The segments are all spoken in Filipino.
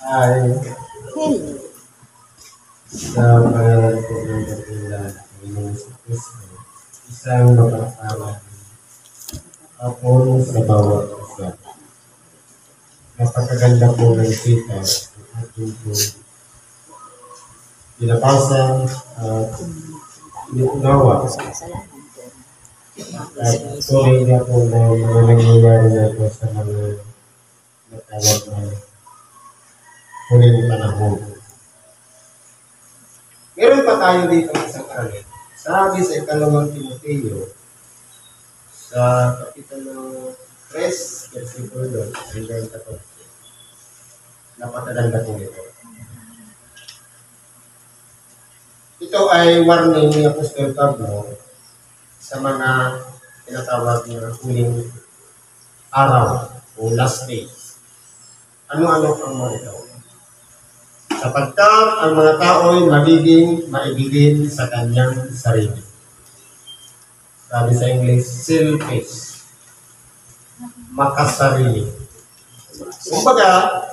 Ay, Hello. sa pangalan ko ng Dakilan, ng Kristo, isang mapapawad, ako sa bawat isa. Napakaganda po ng sita ang ating po binabasa at inuunawa. At tuloy na po na mga nangyayari na po sa mga natawag na huling panahon. Meron pa tayo dito isang alit. Sabi sa ikalawang Timoteo, sa Kapitulo 3, versikulo 2, hanggang 14. Napakaganda po ito. Ito ay warning ni Apostol Pablo sa mga tinatawag na huling araw o last days. Ano-ano ang mga ito? Sapagkat ang mga tao ay magiging maibigin sa kanyang sarili. Sabi sa English, selfish. Makasarili. Kumbaga,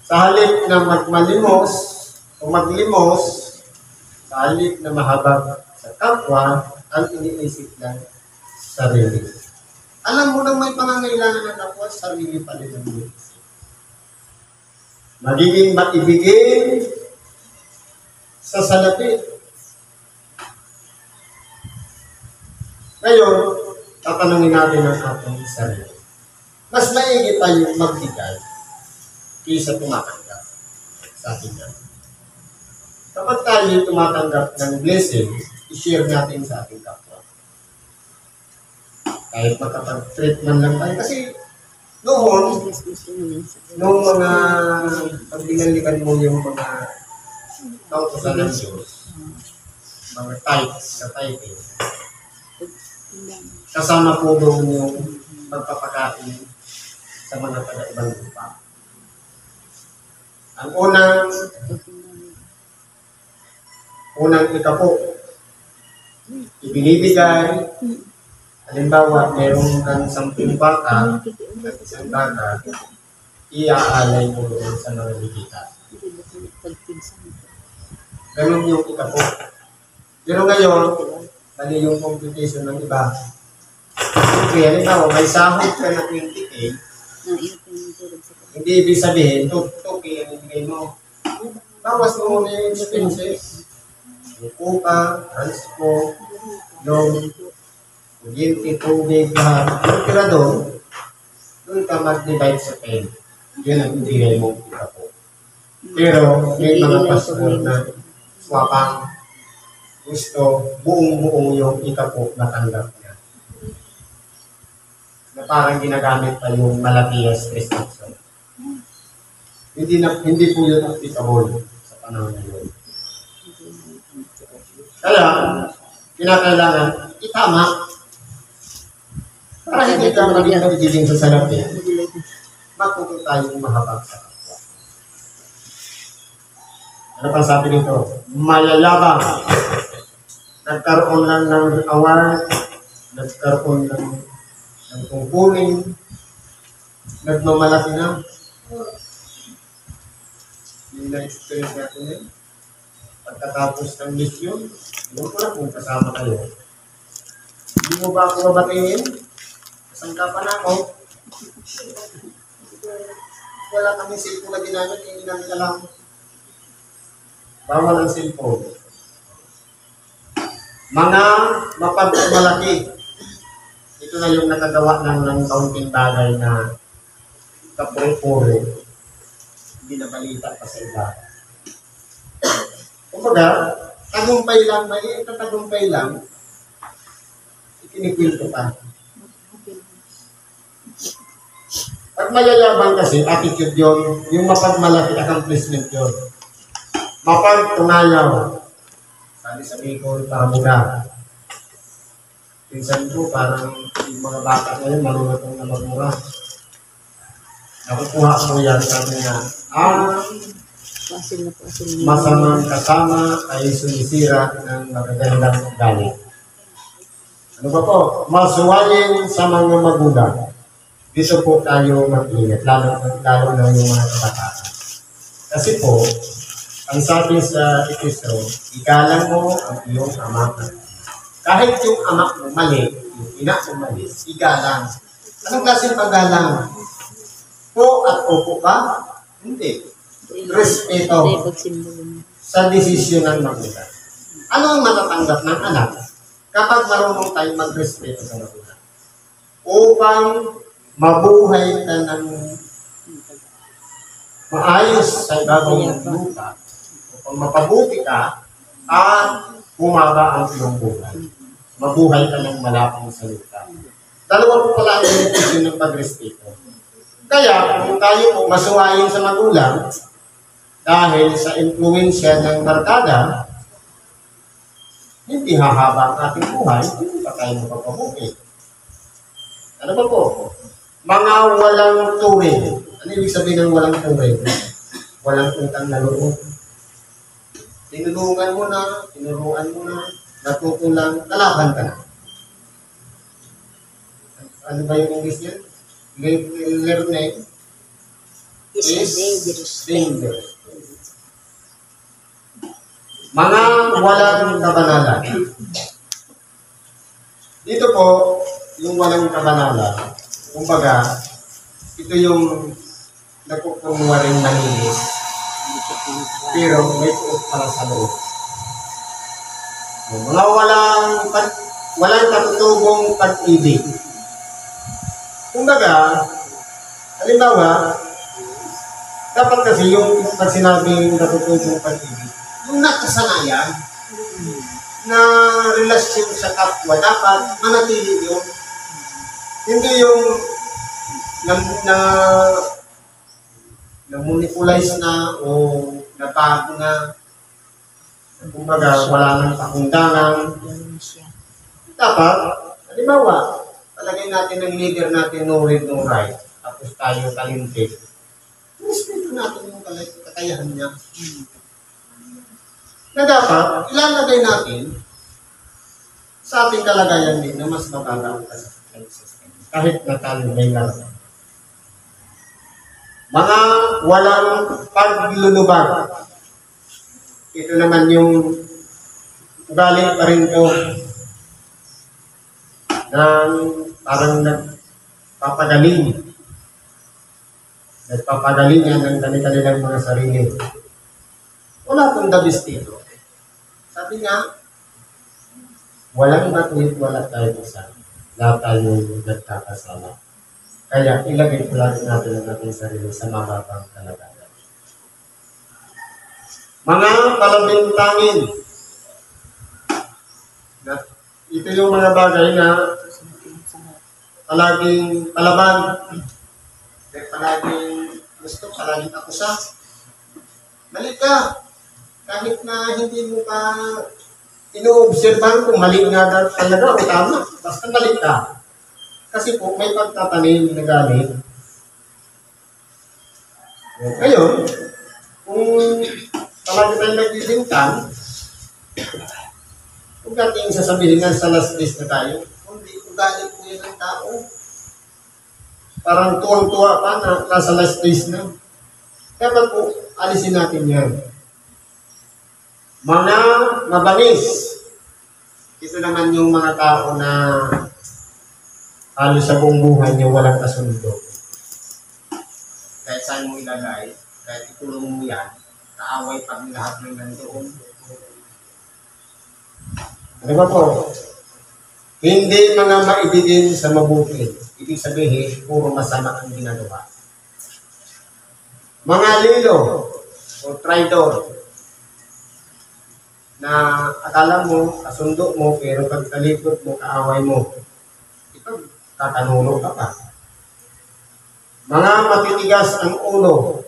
sa halip na magmalimos o maglimos, sa halip na mahabag sa kapwa, ang iniisip ng sarili. Alam mo nang may pangangailangan ng kapwa, sarili pa rin ang iniisip. Magiging maibigin sa salapi. Ngayon, tatanungin natin ang ating sarili. Mas maigi pa yung magbigay kaysa tumatanggap sa ating natin. Kapag tayo tumatanggap ng blessing, i-share natin sa ating kapwa. Kahit makapag-treat man lang tayo. Kasi noong mga pagbinalikan mo yung mga kautosan ng Diyos, mga tithes sa tithing, kasama po doon yung pagpapakain sa mga taga-ibang lupa. Ang unang ikapo, ibinibigay. Halimbawa, meron kang 10 baka at isang baka, iaalay mo doon sa mga bibita. Ganun yung ikapo. Pero ngayon, mali yung computation ng iba. Siyempre, halimbawa, may sahod ka na 20K, hindi ibig sabihin, 2K ang ibigay mo. Bawas mo muna yung expenses. Yung kuka, transport, loan, kuryente, tubig, lahat. Yung tira doon ka mag-divide sa 10. Yun ang ibigay mo kita po. Pero may mga pastor na swapang gusto buong-buong yung ikapo natanggap niya. Na parang ginagamit pa yung Malakias restriction. Hindi po yun applicable sa panahon na yun. Kaya, kinakailangan itama para hindi ka magiging sa salapi. Matuto tayong mahabag sa kapwa. Ano pang sabi nito? Mayayabang. Nagkaroon lang ng award, nagkaroon ng tungkulin, nagmamalaki na. Yung na-experience natin yun. Pagkatapos ng mission, doon ko na kung kasama kayo. Hindi mo ba ako mabatingin? Kasangka pa na ako. Wala kami cellphone na ginamit, hindi namin alam. Bawal ang cellphone. Mga mapagmalaki. Ito na yung nakagawa ng kaunting bagay na kapure-pure. Hindi na balita pa sa iba. Kumbaga, tagumpay lang, may tagumpay lang, ikinikwento pa. Pag mayayabang kasi, attitude yun, yung mapagmalaki accomplishment yun. Mapagtungayaw. Sabi sa Bicol, paramuga. Pinsan ko, parang yung mga bata ngayon, marunatong na magmura. Nakukuha mo yan, sabi nga, masamang kasama ay sumisira ng magagandang ugali. Ano ba po? Masuwayin sa mga magulang. Dito po tayo mag-ingat, lalo na yung mga kabataan. Kasi po, ang sabi sa Efeso, igalang mo ang iyong ama. Kahit yung ama mo mali, yung ina mo mali, igalang. Anong klaseng paggalang? Po at opo ba? Hindi. Respeto sa desisyon ng magulang. Ano ang matatanggap ng anak kapag marunong tayong magrespeto sa magulang? Upang mabuhay ka ng maayos sa ibabang lupa, upang mapabuti ka at bumaba ang iyong buhay. Mabuhay ka ng malapang sa lupa. Dalawa po pala ang benepisyo ng pagrespeto. Kaya kung tayo po masuwayin sa magulang, dahil sa influensya ng barkada, hindi hahaba ang ating buhay, hindi pa tayo mapapabuti. Ano ba po? Mga walang tuwid. Ano ibig sabihin ng walang tuwid? Walang utang na loob. Tinulungan mo na, tinuruan mo na, natutulang, kalaban ka na. Ano ba yung English niya? Learning is dangerous. Mga walang kabanalan. Dito po, yung walang kabanalan, kumbaga, ito yung nagpupunwa rin malinis, pero may puot pala sa loob. Mga walang katutubong pag-ibig. Kumbaga, halimbawa, dapat kasi yung pag sinabing katutubong pag-ibig, yung nakasanayan na relasyon sa kapwa, dapat manatili yun. Hindi yung na-monopolize na o nabago na, kumbaga wala nang pakundangan. Dapat, halimbawa, talagay natin ang leader natin no read, no write, tapos tayo talented. Respeto natin yung kakayahan niya. Na dapat, ilalagay natin sa ating kalagayan din na mas mababa ang kasasya. Kahit na tayo may laran. Mga walang paglulubag. Ito naman yung ugali pa rin ko na parang nagpapagaling yan ng kanilang mga sarili. Wala pong dabis dito. Sabi nga, walang matuwid, wala tayo isa. Lahat tayo nagkakasama. Kaya ilagay po natin ang ating sarili sa mababang kalagayan. Mga palabintangin. Ito yung mga bagay na palaging palaban. Palaging gusto, palaging akusa. Mali ka. Kahit na hindi mo pa ino-observan kung mali nga talaga o tama. Basta mali ka. Kasi po, may pagtatanim na galit. Ngayon, kung talaga tayo nagbibintang, kung dating sasabihin nga sa last days na tayo, hindi ko galit po yan ang tao. Parang tuwang-tuwa pa na nasa last days na. Kaya po, alisin natin yan. Mga mabangis. Ito naman yung mga tao na halos sa buong buhay niyo walang kasundo. Kahit saan mo ilagay, kahit ikulong mo yan, kaaway pag lahat ng nandoon. Ano ba po? Hindi mga maibigin sa mabuti. Ibig sabihin, puro masama ang ginagawa. Mga lilo o traidor na akala mo, kasundo mo, pero pag talikod mo, kaaway mo, ito, tatanulo ka pa. Mga matitigas ang ulo.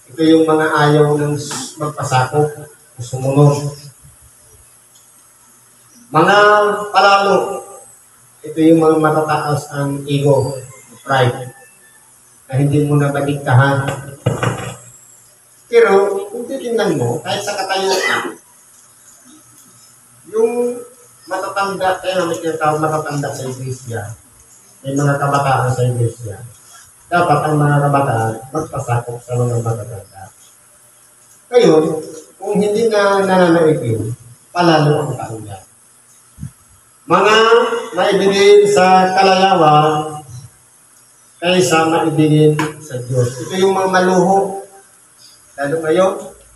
Ito yung mga ayaw ng magpasakop o sumunod. Mga palalo. Ito yung mga matataas ang ego, pride, na hindi mo na madiktahan. Pero, kung titingnan mo, kahit sa katayuan, yung matatanda, kaya may tinatawag matatanda sa iglesia, may mga kabataan sa iglesia, dapat ang mga kabataan magpasakop sa mga matatanda. Ngayon, kung hindi na nananaig yun, palalo ang kaunyan. Mga maibigin sa kalayawan kaysa maibigin sa Diyos. Ito yung mga maluho. Lalo ngayon,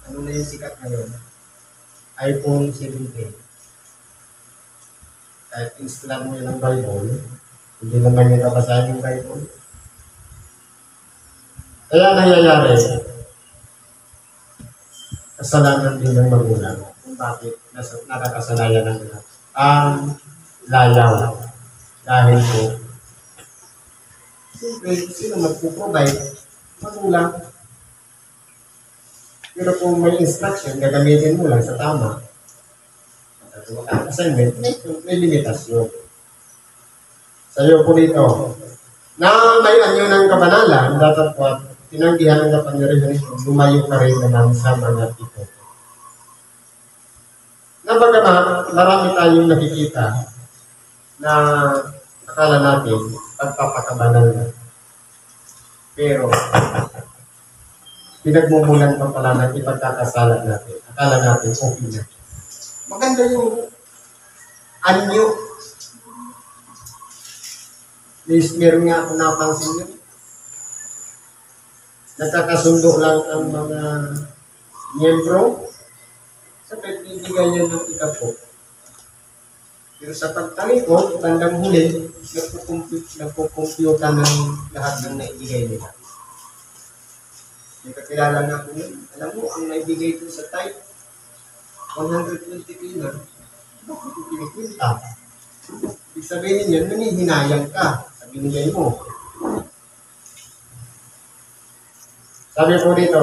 ano na yung sikat ngayon? iPhone 17. Kahit install mo yun ang Bible, hindi naman yung kabasahin yung Bible. Kaya nangyayari, kasalanan din ng magulang. Kung bakit nakakasanayan ng anak. Ang layaw. Dahil po, siyempre, sino magpuprovide? Magulang. Pero kung may instruction, gagamitin mo lang sa tama. Ang assignment, may limitasyon. Sa iyo po dito, na may anyo ng kabanalan, dapat po, tinanggihan ng kapangyarihan ito, lumayo ka rin naman sa mga ito. Napagama, marami tayong nakikita na akala natin pagpapakabanal na. Pero, pinagmumulan pa pala ng ipagkakasalat natin. Akala natin, okay na. Maganda yung anyo. Meron nga ako napansin yun. Nagkakasundo lang ang mga miyembro sa pagbibigay niya ng ikapo. Pero sa pagtalikod, bandang huli, nagpukumpyuta ng lahat ng naibigay nila. May kakilala nga po yun. Alam mo, ang naibigay ko sa type, 120 kilo. Bakit yung pinikwinta? Ibig sabihin yan, hinayang ka sa binigay mo. Sabi po dito,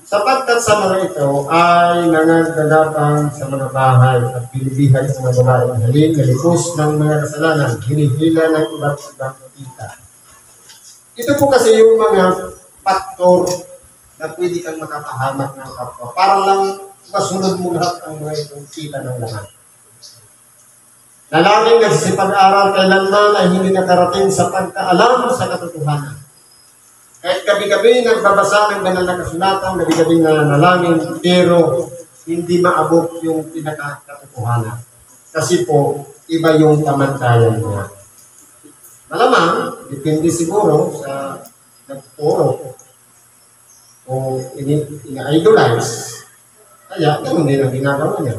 sapagkat sa mga ito ay nangagagapang sa mga bahay at pinibihan sa mga babaeng halin, nalipos ng mga kasalanan, hinihila ng iba't ibang kita. Ito po kasi yung mga faktor na pwede kang makapahamak ng kapwa. Parang lang masunod mo lahat ang mga itong kita ng lahat. Nalangin nagsisipag-aral kailanman ay hindi nakarating sa pagkaalam sa katotohanan. Kahit gabi-gabi nagbabasa ng banal na kasulatan, gabi-gabi nanalangin, pero hindi maabot yung pinakakatotohanan. Kasi po, iba yung kamantayan niya. Malamang, depende siguro sa nagpuro o ina-idolize. Kaya, ganun din ang ginagawa niya.